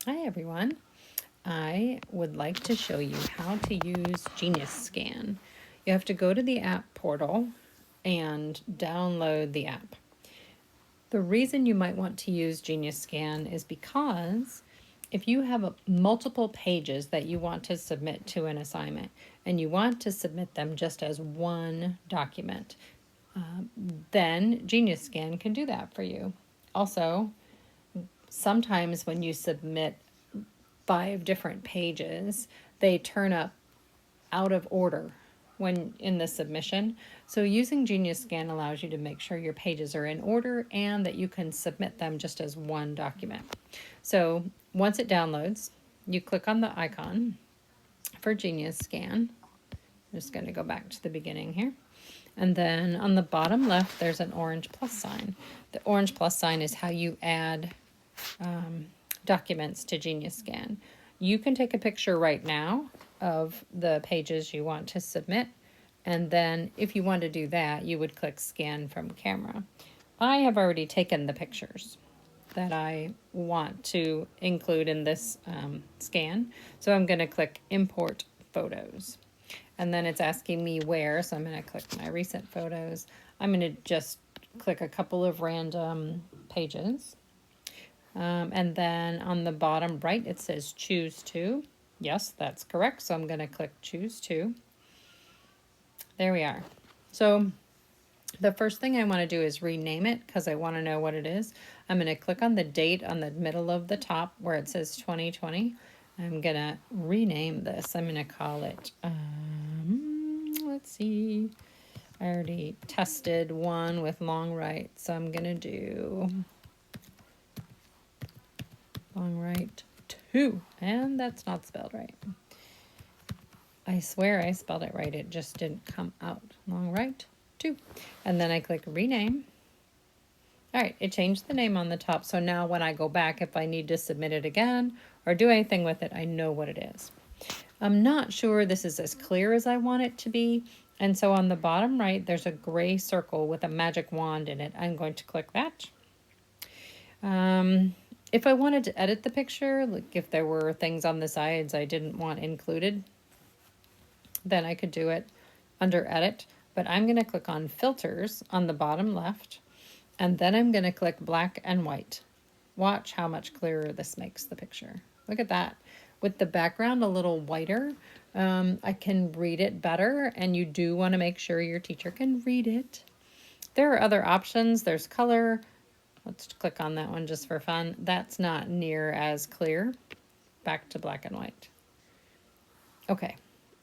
Hi everyone. I would like to show you how to use Genius Scan. You have to go to the app portal and download the app. The reason you might want to use Genius Scan is because if you have multiple pages that you want to submit to an assignment and you want to submit them just as one document, then Genius Scan can do that for you. Also, sometimes when you submit 5 different pages, they turn up out of order when in the submission. So using Genius Scan allows you to make sure your pages are in order and that you can submit them just as one document. So once it downloads, you click on the icon for Genius Scan. I'm just going to go back to the beginning here. And then on the bottom left, there's an orange plus sign. The orange plus sign is how you add documents to Genius Scan. You can take a picture right now of the pages you want to submit, and then if you want to do that, you would click Scan from Camera. I have already taken the pictures that I want to include in this scan, so I'm going to click Import Photos. And then it's asking me where, so I'm going to click my recent photos. I'm going to just click a couple of random pages. And then on the bottom right, it says choose to. Yes, that's correct. So I'm going to click choose to. There we are. So the first thing I want to do is rename it because I want to know what it is. I'm going to click on the date on the middle of the top where it says 2020. I'm going to rename this. I'm going to call it, let's see. I already tested one with long right, so I'm going to do long right 2, and that's not spelled right. I swear I spelled it right, it just didn't come out. Long right 2, and then I click rename. All right, it changed the name on the top, so now when I go back, if I need to submit it again or do anything with it, I know what it is. I'm not sure this is as clear as I want it to be, and so on the bottom right, there's a gray circle with a magic wand in it. I'm going to click that. If I wanted to edit the picture, like if there were things on the sides I didn't want included, then I could do it under Edit. But I'm going to click on Filters on the bottom left, and then I'm going to click Black and White. Watch how much clearer this makes the picture. Look at that. With the background a little whiter, I can read it better, and you do want to make sure your teacher can read it. There are other options. There's color. Let's click on that one just for fun. That's not near as clear. Back to black and white. Okay,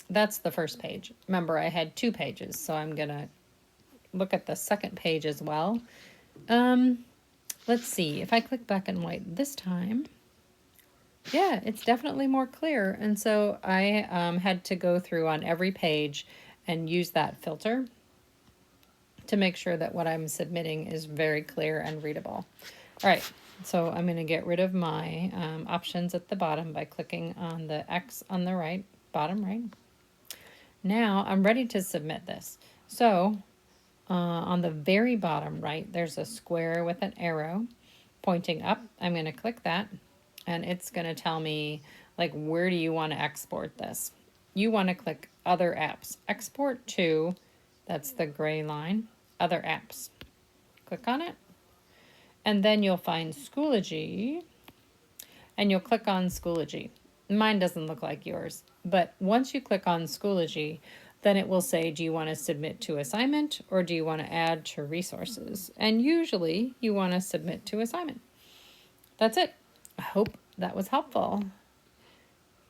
that's the first page. Remember, I had 2 pages, so I'm gonna look at the second page as well. Let's see, if I click black and white this time, yeah, it's definitely more clear. And so I had to go through on every page and use that filter to make sure that what I'm submitting is very clear and readable. All right, so I'm going to get rid of my options at the bottom by clicking on the X on the right, bottom right. Now I'm ready to submit this. So on the very bottom right, there's a square with an arrow pointing up. I'm going to click that, and it's going to tell me, like, where do you want to export this? You want to click Other Apps. Export to, that's the gray line, Other Apps. Click on it, and then you'll find Schoology, and you'll click on Schoology. Mine doesn't look like yours, but once you click on Schoology, then it will say, do you want to submit to assignment or do you want to add to resources? And usually you want to submit to assignment. That's it. I hope that was helpful.